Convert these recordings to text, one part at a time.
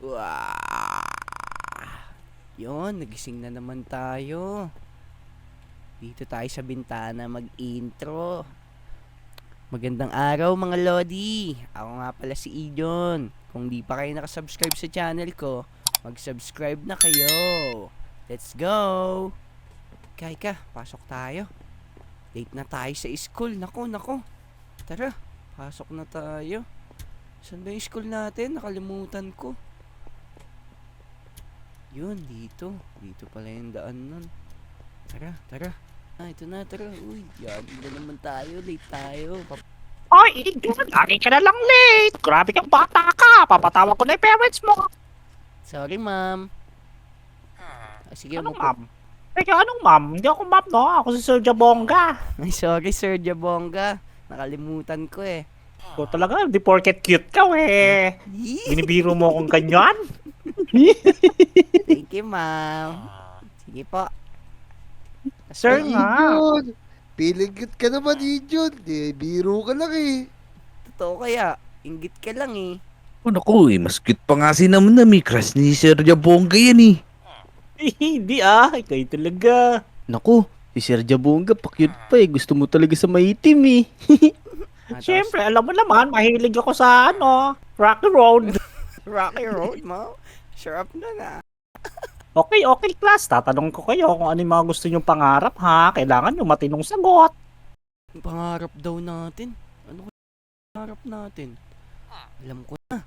Wah! Yun, nagising na naman tayo. Dito tayo sa bintana mag-intro. Magandang araw mga Lodi. Ako nga pala si Ijon. Kung di pa kayo nakasubscribe sa channel ko, mag-subscribe na kayo. Let's go! Ika, pasok tayo. Late na tayo sa school. Nako. Tara, pasok na tayo. Saan ba yung school natin? Nakalimutan ko. Yun, dito. Dito pala yung daan nun. Tara. Ah, ito na, tara. Uy, yagi na naman tayo. Late tayo. Ay, Ijon, lagi ka na lang late. Grabe kang bata ka. Papatawag ko na yung parents mo. Sorry, ma'am. Sige, Anong umupo. ma'am? Teka, anong ma'am? Hindi ako ma'am, no? Ako si Sir Jabonga. Ay, sorry, Sir Jabonga. Nakalimutan ko eh. Ikaw talaga, di porket cute ka, eh. Binibiro mo akong ganyan? Thank you, ma'am. Sige po. Sir Ay, nga. Ijon! Feeling cute ka naman, Ijon. Biro ka lang eh. Totoo kaya. Inggit ka lang eh. Oh, naku, mas cute pa nga si Namnam eh. Crush ni Sir Jabongga yan eh. Hindi ikaw talaga. Naku, si Sir Jabonga pa-cute pa eh. Gusto mo talaga sa maitim eh. Ah, Siyempre, alam mo naman, mahilig ako sa, Rocky Road. Rocky Road mo? Sure up na na. Okay, class. Tatanong ko kayo kung ano yung mga gusto nyong pangarap, ha? Kailangan nyo matinong sagot. Yung pangarap daw natin. Ano kaya pangarap natin? Alam ko na.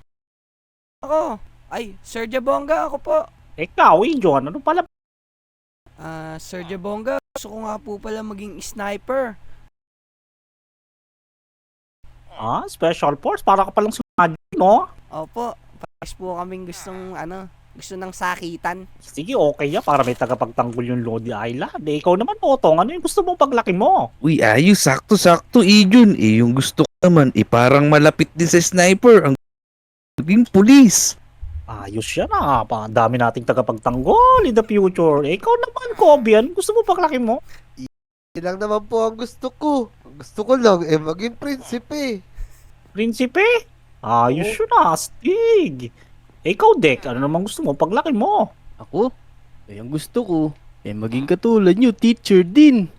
Ako. Ay, Sir Jabonga, ako po. Ikaw, Ijon, ano pala? Sir Jabonga, gusto ko nga po pala maging sniper. Special force? Para ka palang sumagi, no? Opo, pares po kaming gusto ng sakitan. Sige, okay yan. Para may tagapagtanggol yung Lodi Island. Ikaw naman, Otong. Ano yung gusto mong paglaki mo? Uy, ayos, sakto-sakto Ijon. Yung gusto ko naman, parang malapit din sa sniper. Ang maging pulis. Ayos yan, Ang dami nating tagapagtanggol in the future. Ikaw naman, Kobe. Ano gusto mo paglaki mo? Yan lang naman po ang gusto ko. Ang gusto ko lang maging prinsipe. Prinsipe? Ayos yun, Astig. Ikaw, Dek. Ano naman gusto mo paglaki mo? Ako? Ang gusto ko, maging katulad nyo, teacher din.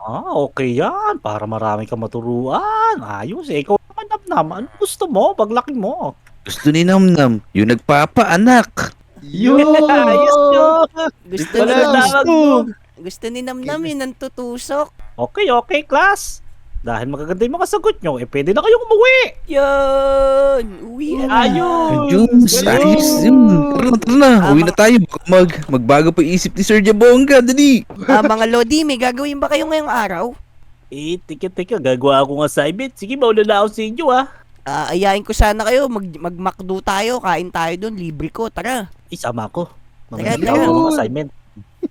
Okay yan. Para marami kang maturuan. Ayos. Ikaw naman, Namnam. Ano gusto mo paglaki mo? Gusto ni Namnam, yung nagpapaanak. Ayos yun. Gusto Wala ni gusto. Gusto ni Namnam yun ang tutusok. Okay, class. Dahil magaganda yung mga sagot nyo, pwede na kayong umuwi. Yun! Uwi na. Ayos! Ayun, ayos yun. Tara na. Uwi na tayo. Baka magbago pa isip ni Sir Jabongga. Dali. Mga Lodi, may gagawin ba kayo ngayong araw? Teka, gagawa ako ng assignment. Sige, mauna na ako sa inyo, Ayain ko sana kayo, mag-McDo tayo, kain tayo doon, libre ko, tara. Isama ko. Teka, Mamaya ako ng teka. assignment.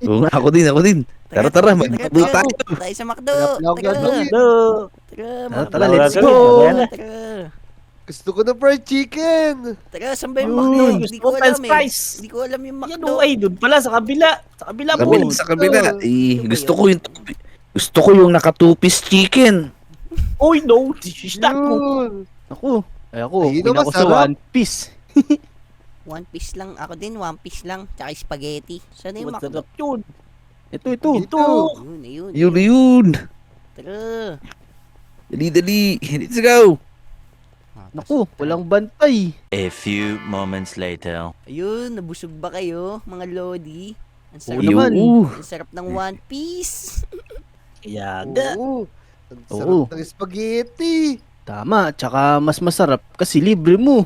Oo nga, ako din. Tara, magbago tayo. Tayo sa McDo, Sarap lang tara, gagawin. Hello! tara, Tara, McDo. let's go. Tara, Gusto ko na fried chicken. tara, saan ba yung Yun, McDo? gusto Hindi ko ko alam french eh. fries. Hindi ko alam yung Yan McDo. ay, doon pala, sa kabila. Sa kabila po. Sa kabila. Gusto ko yung naka-two-piece chicken. Uy, no, this is not good. Yun. Ako, ako, Ayun pin naman, ako sa sarap. One Piece. One piece lang, ako din, one piece lang, tsaka spaghetti. Saan na yung McDo? Masarap yun. Ito. Ito. Ayun. Yun. Tara. Dali. Let's go. Naku, walang bantay. A few moments later. Ayun, nabusog ba kayo, mga Lodi? Ang sarap, Oo naman. ang sarap ng one piece. Yaga. Oo. Ang Oo. sarap ng spaghetti. Tama, tsaka mas masarap kasi libre mo.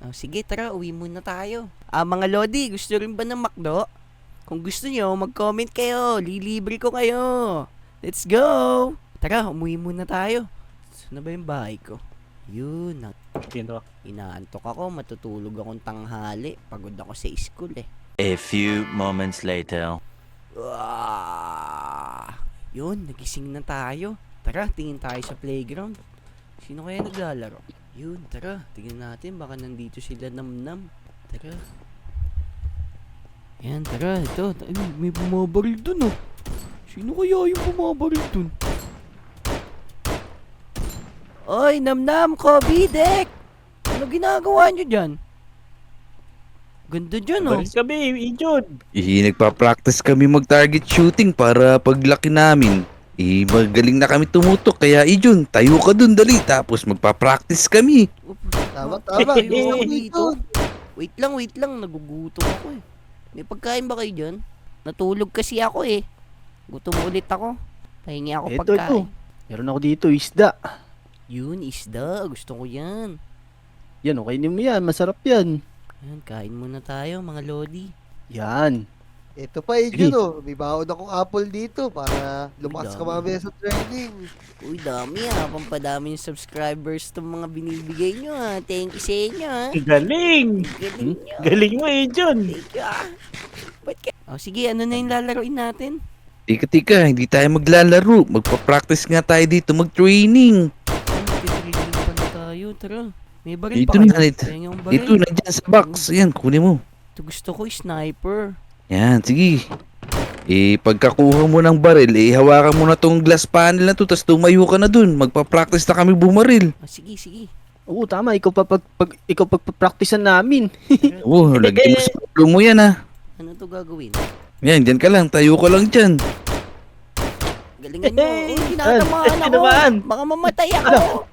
Oh, sige, tara, uwi muna tayo. Mga Lodi, gusto rin ba ng McDo? Kung gusto nyo, mag-comment kayo. Lilibre ko kayo. Let's go! Tara, umuwi muna tayo. Saan na ba yung bahay ko? Yun, inaantok ako. Matutulog akong tanghali. Pagod ako sa school eh. A few moments later. Yun, nagising na tayo. Tara, tingin tayo sa playground. Sino kaya naglalaro? Yun, tara, tingnan natin. Baka nandito sila Namnam. Tara. Yan, tara, ito. Ay, may bumabaril dun oh. Sino kaya yung bumabaril dun? Oy, Namnam, Kobe, Dek! Ano ginagawa nyo dyan? Ganda dyan, oh. Balis kami, Ijon. Nagpa-practice kami mag-target shooting para paglaki namin. Magaling na kami tumutok. Kaya Jun, tayo ka dun dali. Tapos magpa-practice kami. Tama. Ayoko Gusto ko dito. dito. Wait lang. Nagugutom ako eh. May pagkain ba kayo dyan? Natulog kasi ako eh. Gutom ulit ako. Pahingi ako Ito. pagkain. Meron ako dito, isda. Yun, isda. Gusto ko yan. Yan, okay mo yan. Masarap yan. Ayan, kain muna tayo mga lodi. Yan. Ito pa, Jun, oh. May baon akong apple dito para lumakas ka dami. mamaya sa training. Uy, dami ah. Pampadami yung subscribers tong mga binibigay nyo ah. Thank you sa inyo ah. Galing. Galing nyo. Galing mo, Ijon. Thank you ah. Ba't ka? Oh, sige, ano na yung lalaroin natin? Tika, hindi tayo maglalaro. Magpa-practice nga tayo dito mag-training. Mag-training pa na tayo. Tara. May baril Dito pa na, kayo? dito. Ayan yung Dito, baril. nandyan sa box. Ayan, kunin mo. Ito gusto ko, sniper. Yan, sige. Pagkakuha mo ng baril, hawakan mo na tong glass panel na to, tapos tumayo ka na dun. Magpa-practice na kami bumaril. Ah, sige. Oo, tama. Ikaw pagpa-practicean namin. Oo, lagyan mo sa ulo mo yan ha. Ano to gagawin? Yan, dyan ka lang. Tayo ka lang dyan. Galingan nyo. Uy, tinatamaan ako. Tinamaan. Baka mamatay ako.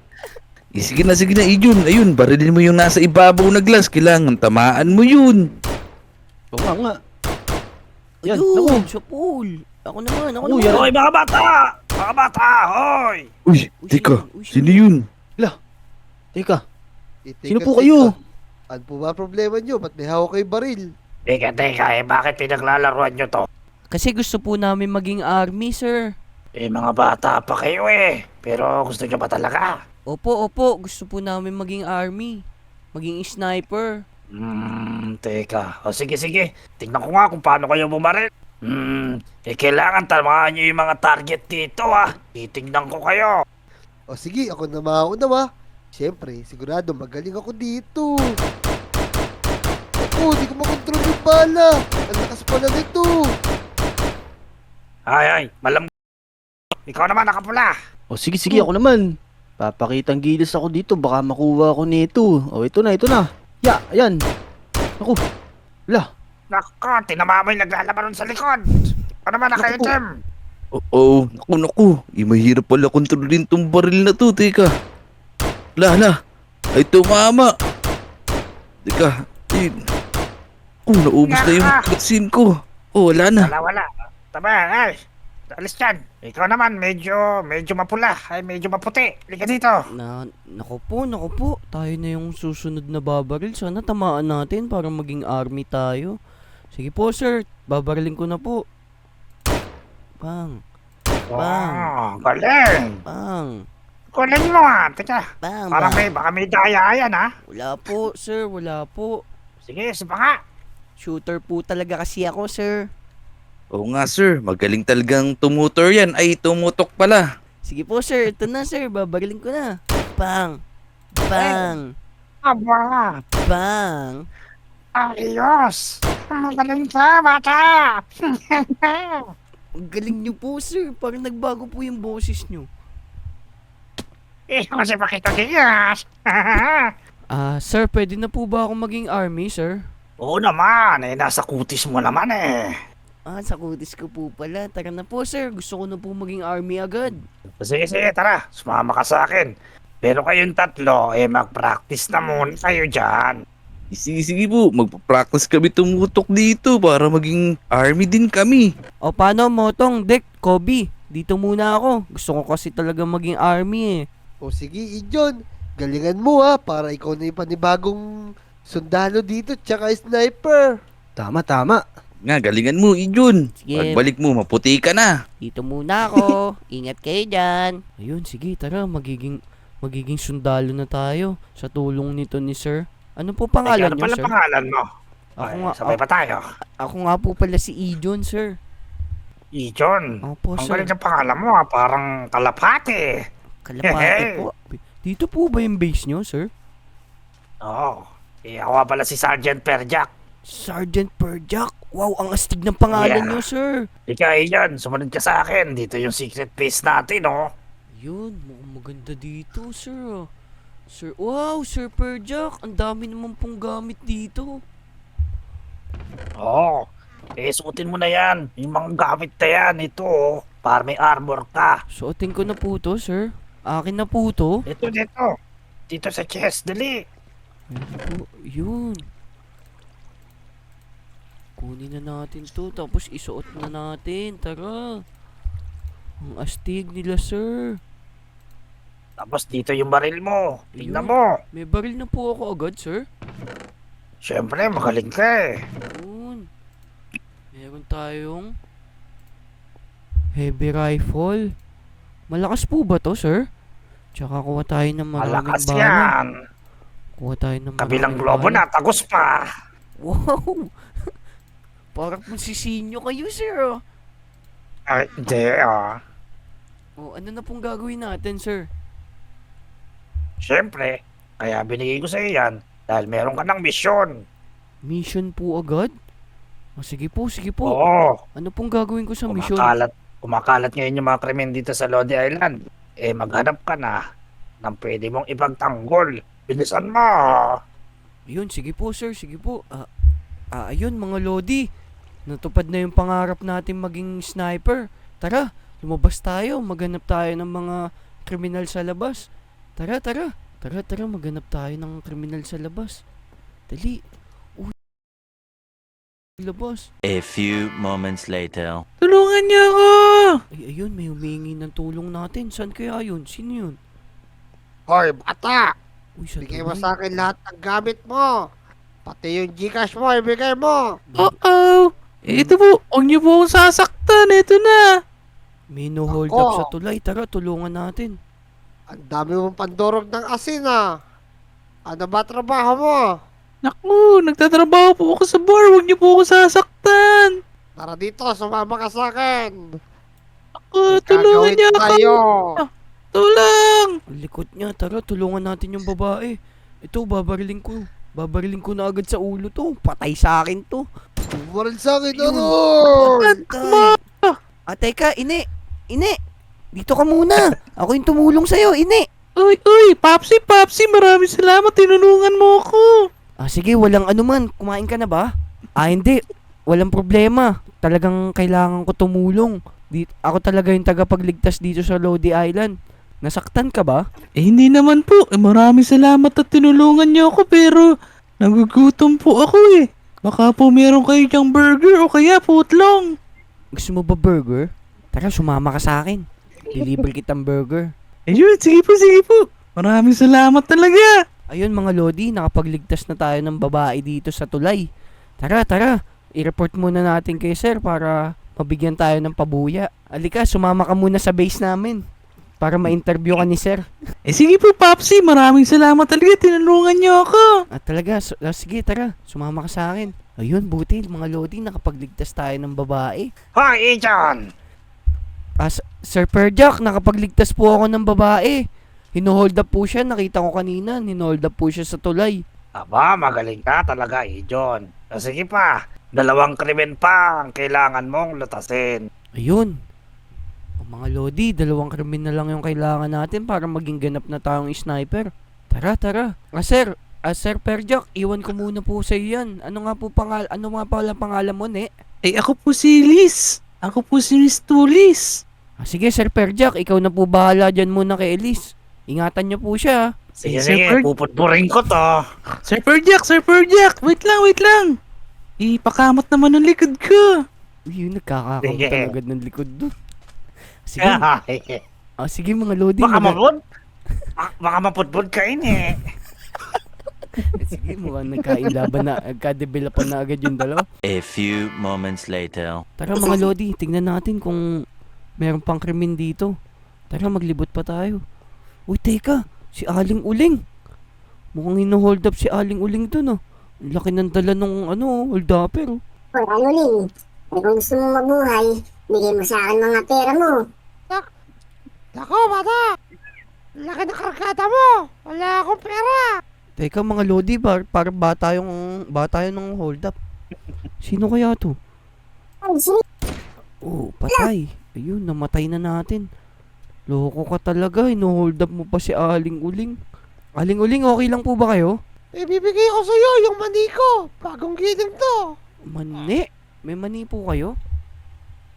Sige na, Ijun. Ayun, barilin mo yung nasa ibabaw na glass. Kailangan tamaan mo yun. Oo nga. Yan, Ayun, naku. sa pool. Ako naman. Oo, yan. Hoy, mga bata! Mga bata, hoy! Uy, Uy, teka. sino Sino yun? Teka. Teka, Sino po kayo? Ano po ba problema nyo? Ba't may hawak kayo baril? Teka, bakit pinaglalaruan nyo to? Kasi gusto po namin maging army, sir. Mga bata pa kayo pero gusto nyo ba talaga? Opo. Gusto po namin maging army. Maging sniper. Teka. O sige. Tingnan ko nga kung paano kayo bumaril. Kailangan tamaan nyo yung mga target dito Titingnan ko kayo. O sige, ako na mauna. Siyempre, sigurado magaling ako dito. Ako, di ko makontrol yung bala. Ang lakas pala nito. Ay, malam. Ikaw naman nakapula. O sige, ako naman. Papakitang gilis ako dito. Baka makuha ako nito. O, ito na. Ya, ayan. Ako. Wala. Nako, tinama mo yung naglalaban sa likod. Ano naman naka-item? Oo, naku. Mahirap pala kontrolin tong baril na to. Teka. Lala. Ay, tumama. Teka. Naubos na yung vaccine ko. Wala na. Wala. Tama, alis dyan. Ikaw naman, medyo mapula. Medyo maputi. Liga dito. Naku po. Tayo na yung susunod na babaril. Sana tamaan natin para maging army tayo. Sige po, sir. Babarilin ko na po. Bang. Wow, galing. Bang. Galing mo Teka, Bang. parang Bang. baka may daya yan Wala po, sir. Wala po. Sige, saba nga. Shooter po talaga kasi ako, sir. Oo nga, sir. Magaling talagang tumutor yan. Ay, tumutok pala. Sige po, sir. Ito na, sir. Babarilin ko na. Bang. Bang. Aba, Bang. ayos. Magaling ka, bata. Ang galing nyo po, sir. Parang nagbago po yung boses nyo. Kasi pakita Diaz. Sir, pwede na po ba ako maging army, sir? Oo naman, nasa kutis mo naman Sa kutis ko po pala. Tara na po, sir. Gusto ko na po maging army agad. Sige, tara. Sumama ka sa akin. Pero kayong tatlo, mag-practice na muna kayo dyan. Sige po. Magpa-practice kami tumutok dito para maging army din kami. O, paano, Motong, Dek, Kobe? Dito muna ako. Gusto ko kasi talaga maging army O sige, Ijon. Galingan mo para ikaw na yung panibagong sundalo dito tsaka sniper. Tama. Nga, galingan mo, Ijun. Sige. Pagbalik mo, maputi ka na. Dito muna ako. Ingat kayo dyan. Ayun, sige, tara. Magiging sundalo na tayo sa tulong nito ni sir. Ano po pangalan Ano niyo, pala sir? pangalan mo? Ako nga, Sabay pa tayo. ako nga po pala si Ijon, sir. Ijon. Opo, Ang sir. galing ng pangalan mo parang kalapate. Kalapate po. Dito po ba yung base nyo, sir? Oo. Ako nga pala si Sergeant Perjak. Sergeant Perjak. Wow, ang astig ng pangalan Yeah. nyo, sir. Ikaw, Ijon, sumunod ka sa akin. Dito yung secret base natin, Yun, mukhang maganda dito, sir. Sir, wow, Sir Perjak. Ang dami naman pong gamit dito. Oo. Suotin mo na yan. Yung mga gamit na yan. Ito, para may armor ka. Suotin ko na po to, sir. Akin na po to. Ito, dito. Dito sa chest, dali. Ayun po, yun. Kunin na natin to, tapos isuot na natin. Tara. Ang astig nila, sir. Tapos dito yung baril mo. Tingnan Ayun. mo. May baril na po ako agad, sir. Siyempre, magaling ka eh. Yun. Meron tayong heavy rifle. Malakas po ba to, sir? Tsaka kuha tayo ng maraming Malakas bala. yan. Kuha tayo ng Kabilang maraming globo bala. na, tagos pa. Wow! Parang sisinyo kayo, sir. Oh. Ay, hindi ah. Oh, ano na pong gagawin natin, sir? Siyempre, kaya binigay ko sa iyo yan. Dahil meron ka ng misyon. Mission po agad? Oh, sige po, sige po. Oo. Ano pong gagawin ko sa mission? Kumakalat ngayon yung mga krimen dito sa Lodi Island. Maghanap ka na ng pwede mong ipagtanggol. Bilisan mo. Ayun, sige po, sir, sige po. Ayun, mga Lodi. Natupad na yung pangarap natin maging sniper. Tara, lumabas tayo. Maghanap tayo ng mga kriminal sa labas. Tara, tara. Tara, tara, maghanap tayo ng kriminal sa labas. Dali. Uy, labas. A few moments later. Tulungan niyo ako! Ay, ayun, may humingi ng tulong natin. Saan kaya yun? Sino yun? Hoy, bata! Uy, sa Bigay mo tulay. sa akin lahat ng gamit mo. Pati yung Gcash mo, ibigay mo. Uh-oh! Ito po, huwag niyo po akong sasaktan. Ito na. May no hold Ako. up sa tulay. Tara, tulungan natin. Ang dami mong pandurog ng asin ah. Ano ba trabaho mo? Naku, nagtatrabaho po ako sa bar. Huwag niyo po akong sasaktan. Tara dito, sumama ka sa akin. Naku, tulungan Gagawin niyo ako. tayo. Tulang! Ang likot niya. Tara, tulungan natin yung babae. Ito, babariling ko. Babariling ko na agad sa ulo to. Patay sa akin to. Bumaril sa akin, Ayun. Aroy! Teka, ine. Ine. Dito ka muna. Ako yung tumulong sa'yo, ine. Uy, uy, Papsi, Papsi, maraming salamat. Tinulungan mo ako. Sige, walang anuman. Kumain ka na ba? Hindi. Walang problema. Talagang kailangan ko tumulong. Ako talaga yung tagapagligtas dito sa Lodi Island. Nasaktan ka ba? Hindi naman po. Maraming salamat at tinulungan niyo ako pero nagugutom po ako eh. Baka po meron kayo diyang burger o kaya footlong. Gusto mo ba burger? Tara, sumama ka sa akin. Deliver kitang burger. Ayun, sige po. Maraming salamat talaga. Ayun mga Lodi, nakapagligtas na tayo ng babae dito sa tulay. Tara, tara. I-report muna natin kay sir para mabigyan tayo ng pabuya. Alika, sumama ka muna sa base namin para ma-interview ka ni sir. Sige po, Papsi. Maraming salamat talaga. Tinulungan niyo ako. At talaga, sige tara, sumama ka sa akin. Ayun, buti mga Lodi, nakapagligtas tayo ng babae. Hoy, Ijon! Sir Perjak, nakapagligtas po ako ng babae. Hinohold up po siya, nakita ko kanina, hinohold up po siya sa tulay. Aba, magaling ka talaga, Ijon. Sige pa, 2 krimen pa ang kailangan mong lutasin. Ayun. O mga Lodi, 2 krimen na lang yung kailangan natin para maging ganap na tayong sniper. Tara, tara. Sir Perjak, iwan ko muna po sa iyo yan. Ano nga pala pangalan mo, ne? Ako po si Liz. Ako po si Miss Tulis. Sige, Sir Perjak, ikaw na po bahala dyan muna kay Elise. Ingatan niyo po siya. Sige, Sir sige, Bert. puputburin ko to. Sir Perjak. Wait lang. Ipakamot naman ang likod ko. Uy, yun, nagkakakamot Sige. talaga ng likod doon. Sige, sige mga Lodi. Baka maput? Baka maputbud ka ini. Sige, mukhang nagkailaban na, nagka-developan na agad yung dalawa. A few moments later. Tara mga Lodi, tingnan natin kung meron pang krimen dito. Tara, maglibot pa tayo. Uy, teka, si Aling Uling. Mukhang hino-hold up si Aling Uling dun, oh. Ang laki ng dala nung, hold upper, oh. Hoy, ano Ling? Kung gusto mo mabuhay, bigay mo sa akin mga pera mo. Nako, bata! Laki ng kargada mo! Wala akong pera! Teka mga Lodi, parang bata yung ng hold up. Sino kaya to? Ay, sino? Oh, patay. Ayun, namatay na natin. Loko ka talaga, hino-hold up mo pa si Aling Uling. Aling Uling, okay lang po ba kayo? Ibibigay ko sa'yo yung mani ko. Bagong giling to. Mani? May mani po kayo?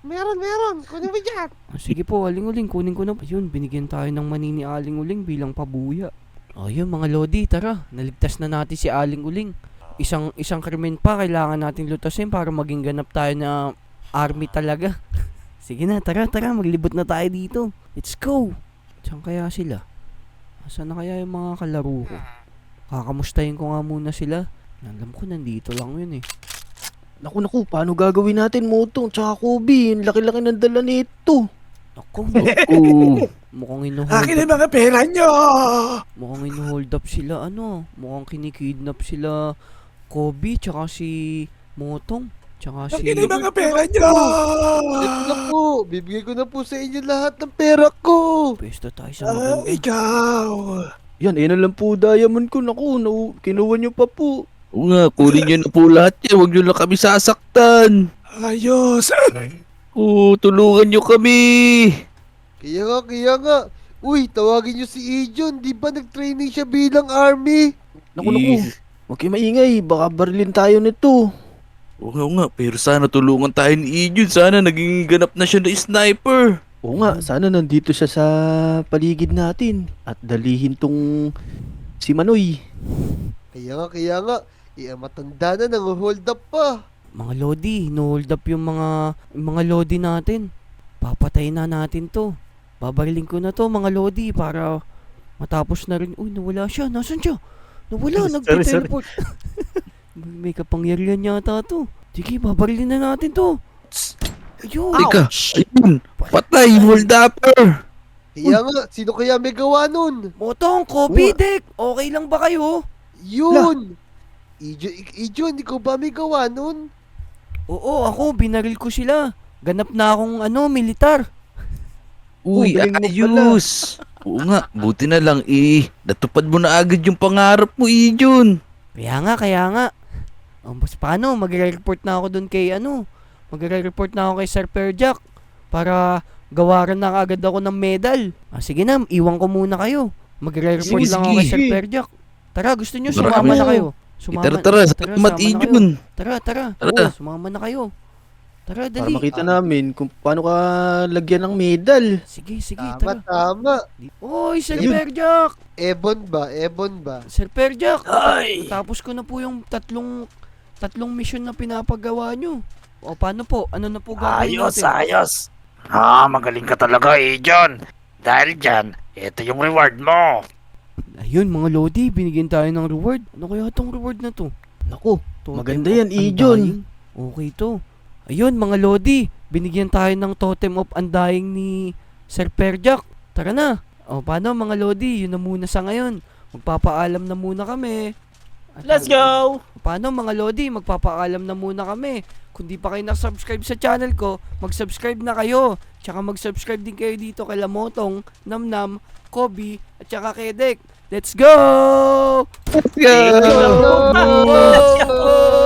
Meron. Kunin mo dyan. Sige po, Aling Uling, kunin ko na. Ayun, binigyan tayo ng mani ni Aling Uling bilang pabuya. Ayun mga Lodi, tara. Naligtas na natin si Aling Uling. Isang krimen pa kailangan natin lutasin para maging ganap tayo na army talaga. Sige na, tara, maglibot na tayo dito. Let's go. Saan kaya sila? Saan na kaya yung mga kalaro ko? Kakamustahin ko nga muna sila. Alam ko, nandito lang yun eh. Naku, paano gagawin natin, Motong? Tsaka Kobe, ang laki-laki ng dala nito. Ako, mukhang Akin ang mga pera nyo! mukhang hold up sila, mukhang kinikidnap sila Kobe, tsaka si Motong, tsaka si... Akin ang mga pera nyo! Ito na po. Bibigay ko na po sa inyo lahat ng pera ko. Pwesto tayo sa maganda. Ikaw! Yan, na lang po diamond ko. Naku, kinuha nyo pa po. Oo nga, kunin nyo na po lahat yan. Huwag nyo lang kami sasaktan. Ayos! Oo, tulungan nyo kami. Kaya nga. Uy, tawagin nyo si Ijon. Di ba nag-training siya bilang army? Naku, huwag kayo maingay. Baka barilin tayo nito. Oo nga, pero sana tulungan tayo ni Ijun. Sana naging ganap na siya na sniper. Oo nga, sana nandito siya sa paligid natin. At dalihin tong si Manoy. Kaya nga. Matanda na nang-hold up pa. Mga Lodi, hold up yung mga Lodi natin. Papatayin na natin to. Babarilin ko na to mga Lodi para matapos na rin. Uy, nawala siya. Nasaan siya? Nawala, nag-teleport. May kapangyarihan yata to. Sige, babarilin na natin to. Ayun. Teka, ayun, patay, hold upper. Kaya nga, sino kaya may gawa nun? Motong, Kobe, Dek. Okay lang ba kayo? Yun! Ijon, ikaw ba may gawa nun? Oo, ako, binaril ko sila. Ganap na akong militar. Uy, galing mo pala. ayos. Oo nga, buti na lang natupad mo na agad yung pangarap mo, Ijun. Kaya nga. Mas paano, magre-report na ako dun kay magre-report na ako kay Sir Perjack para gawaran na agad ako ng medal. Sige na, iwan ko muna kayo. Magre-report Sige, lang ako kay sige. Sir Perjack. Tara, gusto nyo, Marami. sumama na kayo. Tara, salamat, sama na kayo. Ijun. Tara. Tara. Oo, sumama na kayo. Tara, Para dali. makita namin kung paano ka lagyan ng medal. Sige, Tama, tara. tama. Oy, Sir Ayun. Perjack! Ebon ba? Sir Perjack! Ay! Tapos ko na po yung tatlong mission na pinapagawa nyo. O, paano po? Ano na po gagawin Ayos, natin? ayos! Magaling ka talaga, John. Dahil dyan, ito yung reward mo. Ayun, mga Lodi, binigyan tayo ng reward. Ano kaya tong reward na to? Naku, Totem maganda of yan, Ijon. Undying. Okay to. Ayun, mga Lodi, binigyan tayo ng Totem of Undying ni Sir Perjack. Tara na. O, paano mga Lodi? Yun na muna sa ngayon. Magpapaalam na muna kami. Let's go! Paano mga Lodi? Magpapaalam na muna kami. Kung di pa kayo na-subscribe sa channel ko, mag-subscribe na kayo. Tsaka mag-subscribe din kayo dito kay Lamotong, Namnam, Kobe, at tsaka kay Dek. Let's go! Let's go! Let's go!